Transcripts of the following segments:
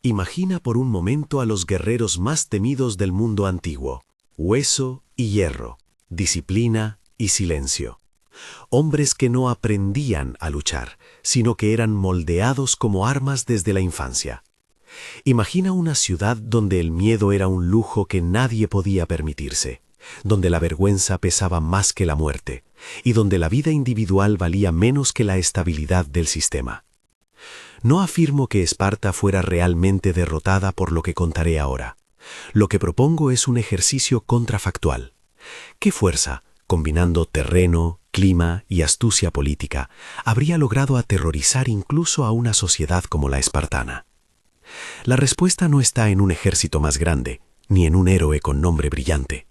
Imagina por un momento a los guerreros más temidos del mundo antiguo: hueso y hierro, disciplina y silencio. Hombres que no aprendían a luchar, sino que eran moldeados como armas desde la infancia. Imagina una ciudad donde el miedo era un lujo que nadie podía permitirse, donde la vergüenza pesaba más que la muerte, y donde la vida individual valía menos que la estabilidad del sistema. No afirmo que Esparta fuera realmente derrotada por lo que contaré ahora. Lo que propongo es un ejercicio contrafactual. ¿Qué fuerza, combinando terreno, clima y astucia política, habría logrado aterrorizar incluso a una sociedad como la espartana? La respuesta no está en un ejército más grande, ni en un héroe con nombre brillante.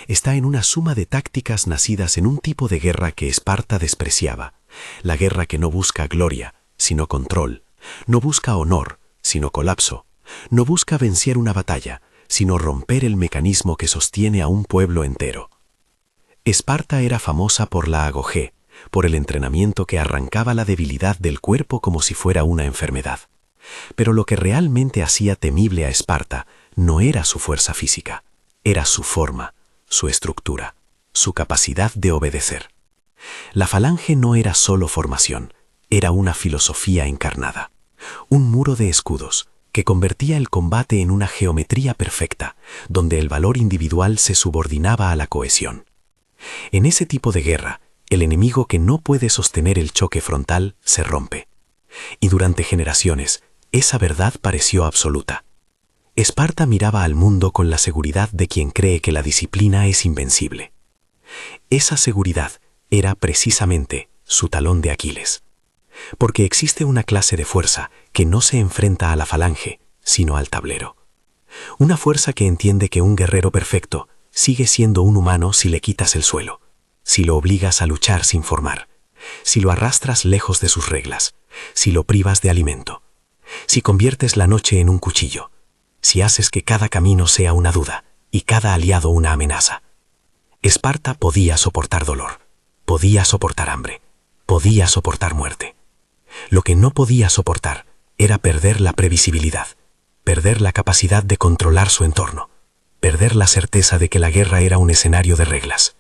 Está en una suma de tácticas nacidas en un tipo de guerra que Esparta despreciaba. La guerra que no busca gloria, sino control. No busca honor, sino colapso. No busca vencer una batalla, sino romper el mecanismo que sostiene a un pueblo entero. Esparta era famosa por la agogé, por el entrenamiento que arrancaba la debilidad del cuerpo como si fuera una enfermedad. Pero lo que realmente hacía temible a Esparta no era su fuerza física, era su forma, su estructura, su capacidad de obedecer. La falange no era solo formación, era una filosofía encarnada, un muro de escudos que convertía el combate en una geometría perfecta, donde el valor individual se subordinaba a la cohesión. En ese tipo de guerra, el enemigo que no puede sostener el choque frontal se rompe. Y durante generaciones, esa verdad pareció absoluta. Esparta miraba al mundo con la seguridad de quien cree que la disciplina es invencible. Esa seguridad era precisamente su talón de Aquiles. Porque existe una clase de fuerza que no se enfrenta a la falange, sino al tablero. Una fuerza que entiende que un guerrero perfecto sigue siendo un humano si le quitas el suelo, si lo obligas a luchar sin formar, si lo arrastras lejos de sus reglas, si lo privas de alimento, si conviertes la noche en un cuchillo, si haces que cada camino sea una duda y cada aliado una amenaza. Esparta podía soportar dolor, podía soportar hambre, podía soportar muerte. Lo que no podía soportar era perder la previsibilidad, perder la capacidad de controlar su entorno, perder la certeza de que la guerra era un escenario de reglas.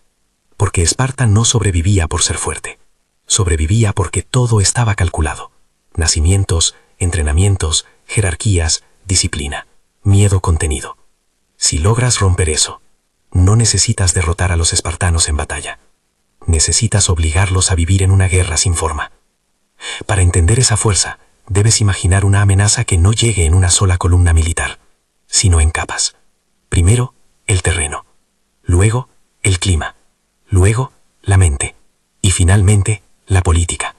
Porque Esparta no sobrevivía por ser fuerte, sobrevivía porque todo estaba calculado. Nacimientos, entrenamientos, jerarquías, disciplina, miedo contenido. Si logras romper eso, no necesitas derrotar a los espartanos en batalla. Necesitas obligarlos a vivir en una guerra sin forma. Para entender esa fuerza, debes imaginar una amenaza que no llegue en una sola columna militar, sino en capas. Primero, el terreno. Luego, el clima. Luego, la mente. Y finalmente, la política.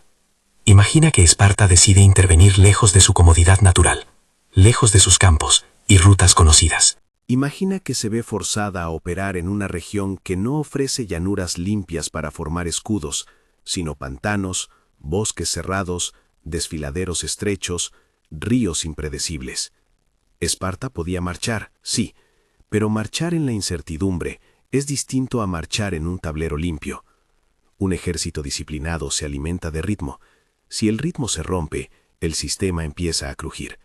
Imagina que Esparta decide intervenir lejos de su comodidad natural, lejos de sus campos y rutas conocidas. Imagina que se ve forzada a operar en una región que no ofrece llanuras limpias para formar escudos, sino pantanos, bosques cerrados, desfiladeros estrechos, ríos impredecibles. Esparta podía marchar, sí, pero marchar en la incertidumbre es distinto a marchar en un tablero limpio. Un ejército disciplinado se alimenta de ritmo. Si el ritmo se rompe, el sistema empieza a crujir.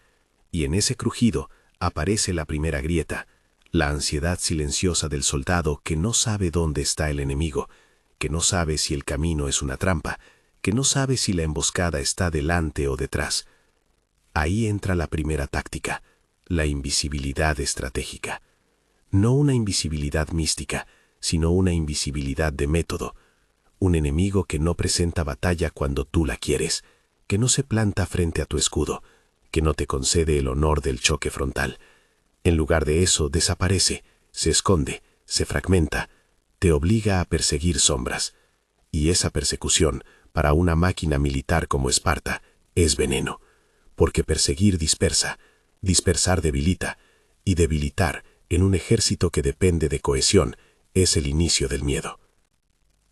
Y en ese crujido aparece la primera grieta, la ansiedad silenciosa del soldado que no sabe dónde está el enemigo, que no sabe si el camino es una trampa, que no sabe si la emboscada está delante o detrás. Ahí entra la primera táctica, la invisibilidad estratégica. No una invisibilidad mística, sino una invisibilidad de método. Un enemigo que no presenta batalla cuando tú la quieres, que no se planta frente a tu escudo, que no te concede el honor del choque frontal. En lugar de eso, desaparece, se esconde, se fragmenta, te obliga a perseguir sombras. Y esa persecución, para una máquina militar como Esparta, es veneno, porque perseguir dispersa, dispersar debilita, y debilitar en un ejército que depende de cohesión es el inicio del miedo.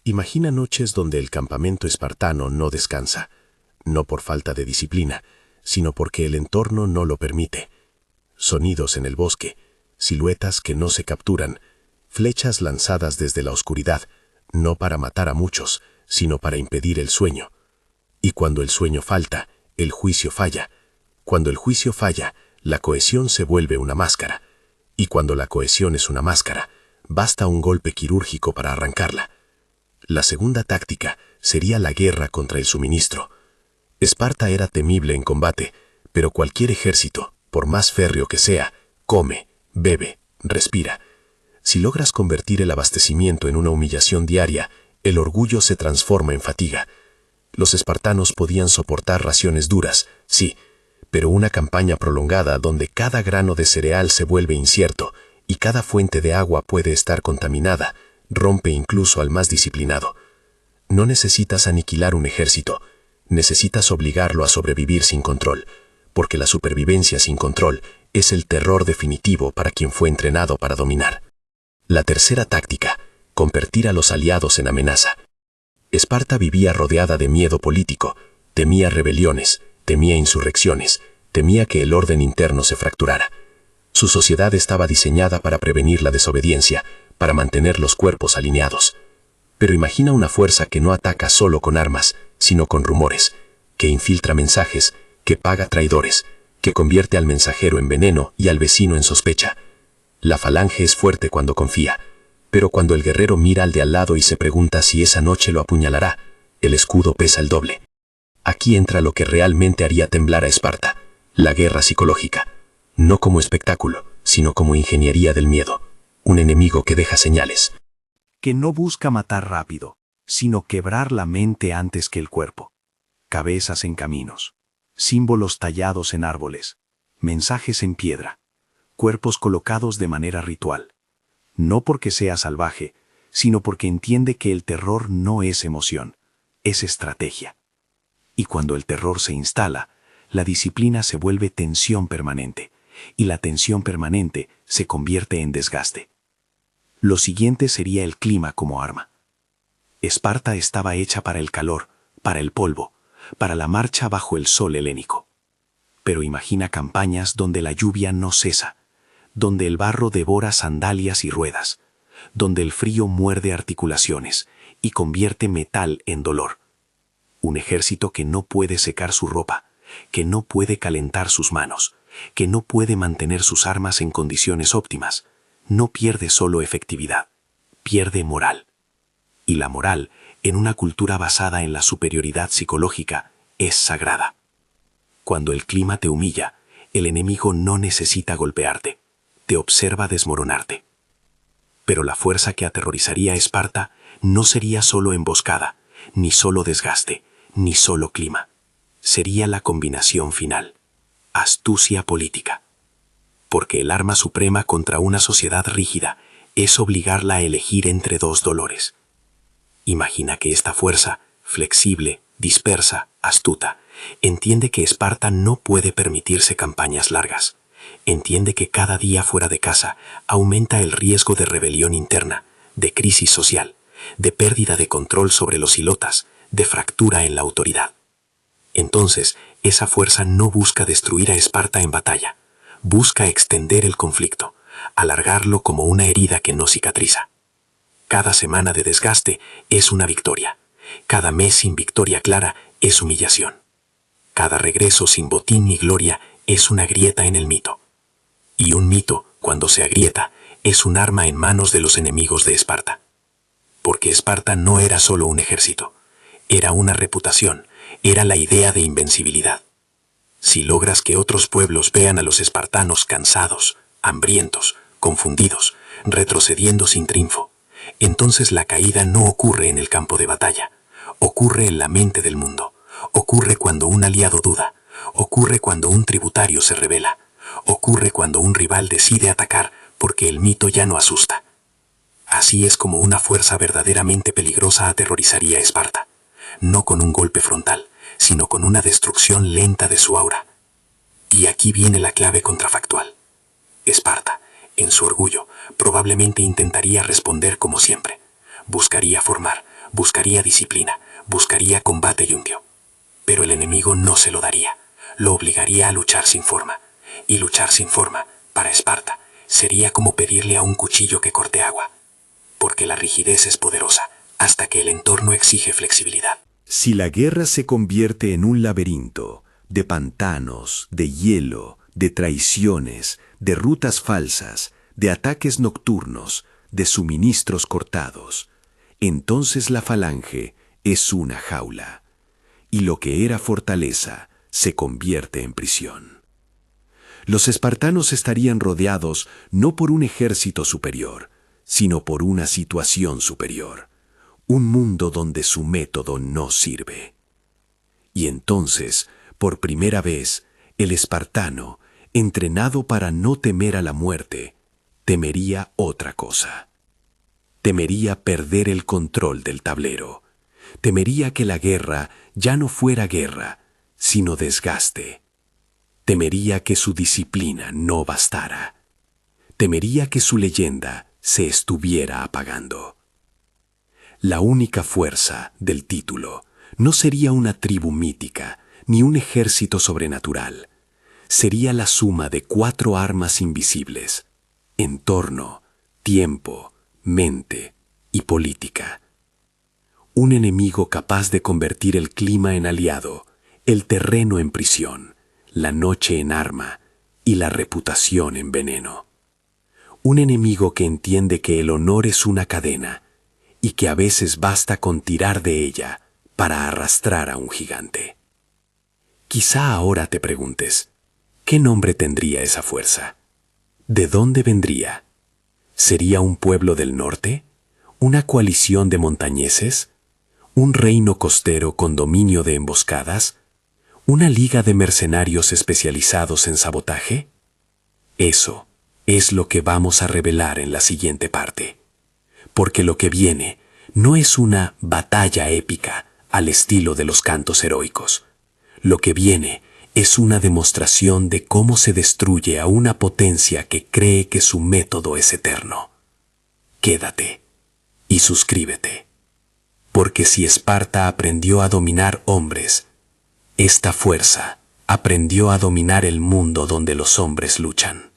Imagina noches donde el campamento espartano no descansa, no por falta de disciplina, sino porque el entorno no lo permite. Sonidos en el bosque, siluetas que no se capturan, flechas lanzadas desde la oscuridad, no para matar a muchos, sino para impedir el sueño. Y cuando el sueño falta, el juicio falla. Cuando el juicio falla, La cohesión se vuelve una máscara, y cuando la cohesión es una máscara, basta un golpe quirúrgico para arrancarla. La segunda táctica sería la guerra contra el suministro. Esparta era temible en combate, pero cualquier ejército, por más férreo que sea, come, bebe, respira. Si logras convertir el abastecimiento en una humillación diaria, el orgullo se transforma en fatiga. Los espartanos podían soportar raciones duras, sí, pero una campaña prolongada donde cada grano de cereal se vuelve incierto y cada fuente de agua puede estar contaminada, rompe incluso al más disciplinado. No necesitas aniquilar un ejército, necesitas obligarlo a sobrevivir sin control, porque la supervivencia sin control es el terror definitivo para quien fue entrenado para dominar. La tercera táctica, convertir a los aliados en amenaza. Esparta vivía rodeada de miedo político, temía rebeliones, temía insurrecciones, temía que el orden interno se fracturara. Su sociedad estaba diseñada para prevenir la desobediencia, para mantener los cuerpos alineados. Pero imagina una fuerza que no ataca solo con armas, sino con rumores, que infiltra mensajes, que paga traidores, que convierte al mensajero en veneno y al vecino en sospecha. La falange es fuerte cuando confía, pero cuando el guerrero mira al de al lado y se pregunta si esa noche lo apuñalará, el escudo pesa el doble. Aquí entra lo que realmente haría temblar a Esparta, la guerra psicológica, no como espectáculo, sino como ingeniería del miedo, un enemigo que deja señales. Que no busca matar rápido, sino quebrar la mente antes que el cuerpo. Cabezas en caminos, símbolos tallados en árboles, mensajes en piedra, cuerpos colocados de manera ritual. No porque sea salvaje, sino porque entiende que el terror no es emoción, es estrategia. Y cuando el terror se instala, la disciplina se vuelve tensión permanente, y la tensión permanente se convierte en desgaste. Lo siguiente sería el clima como arma. Esparta estaba hecha para el calor, para el polvo, para la marcha bajo el sol helénico. Pero imagina campañas donde la lluvia no cesa, donde el barro devora sandalias y ruedas, donde el frío muerde articulaciones y convierte metal en dolor. Un ejército que no puede secar su ropa, que no puede calentar sus manos, que no puede mantener sus armas en condiciones óptimas, no pierde solo efectividad, pierde moral. Y la moral, en una cultura basada en la superioridad psicológica, es sagrada. Cuando el clima te humilla, el enemigo no necesita golpearte, te observa desmoronarte. Pero la fuerza que aterrorizaría a Esparta no sería solo emboscada, ni solo desgaste, ni solo clima. Sería la combinación final, astucia política. Porque el arma suprema contra una sociedad rígida es obligarla a elegir entre dos dolores. Imagina que esta fuerza, flexible, dispersa, astuta, entiende que Esparta no puede permitirse campañas largas. Entiende que cada día fuera de casa aumenta el riesgo de rebelión interna, de crisis social, de pérdida de control sobre los hilotas, de fractura en la autoridad. Entonces, esa fuerza no busca destruir a Esparta en batalla, busca extender el conflicto, alargarlo como una herida que no cicatriza. Cada semana de desgaste es una victoria, cada mes sin victoria clara es humillación. Cada regreso sin botín ni gloria es una grieta en el mito. Y un mito, cuando se agrieta, es un arma en manos de los enemigos de Esparta. Porque Esparta no era solo un ejército, era una reputación, era la idea de invencibilidad. Si logras que otros pueblos vean a los espartanos cansados, hambrientos, confundidos, retrocediendo sin triunfo, entonces la caída no ocurre en el campo de batalla, ocurre en la mente del mundo, ocurre cuando un aliado duda, ocurre cuando un tributario se rebela, ocurre cuando un rival decide atacar porque el mito ya no asusta. Así es como una fuerza verdaderamente peligrosa aterrorizaría a Esparta, no con un golpe frontal, sino con una destrucción lenta de su aura. Y aquí viene la clave contrafactual. Esparta, en su orgullo, probablemente intentaría responder como siempre. Buscaría formar, buscaría disciplina, buscaría combate limpio. Pero el enemigo no se lo daría, lo obligaría a luchar sin forma. Y luchar sin forma, para Esparta, sería como pedirle a un cuchillo que corte agua. Porque la rigidez es poderosa, hasta que el entorno exige flexibilidad. Si la guerra se convierte en un laberinto, de pantanos, de hielo, de traiciones, de rutas falsas, de ataques nocturnos, de suministros cortados. Entonces la falange es una jaula, y lo que era fortaleza se convierte en prisión. Los espartanos estarían rodeados no por un ejército superior, sino por una situación superior, un mundo donde su método no sirve. Y entonces, por primera vez, el espartano, entrenado para no temer a la muerte, temería otra cosa. Temería perder el control del tablero. Temería que la guerra ya no fuera guerra, sino desgaste. Temería que su disciplina no bastara. Temería que su leyenda se estuviera apagando. La única fuerza del título no sería una tribu mítica, ni un ejército sobrenatural. Sería la suma de 4 armas invisibles: entorno, tiempo, mente y política. Un enemigo capaz de convertir el clima en aliado, el terreno en prisión, la noche en arma y la reputación en veneno. Un enemigo que entiende que el honor es una cadena y que a veces basta con tirar de ella para arrastrar a un gigante. Quizá ahora te preguntes, ¿qué nombre tendría esa fuerza? ¿De dónde vendría? ¿Sería un pueblo del norte? ¿Una coalición de montañeses? ¿Un reino costero con dominio de emboscadas? ¿Una liga de mercenarios especializados en sabotaje? Eso es lo que vamos a revelar en la siguiente parte. Porque lo que viene no es una batalla épica al estilo de los cantos heroicos. Lo que viene es una demostración de cómo se destruye a una potencia que cree que su método es eterno. Quédate y suscríbete. Porque si Esparta aprendió a dominar hombres, esta fuerza aprendió a dominar el mundo donde los hombres luchan.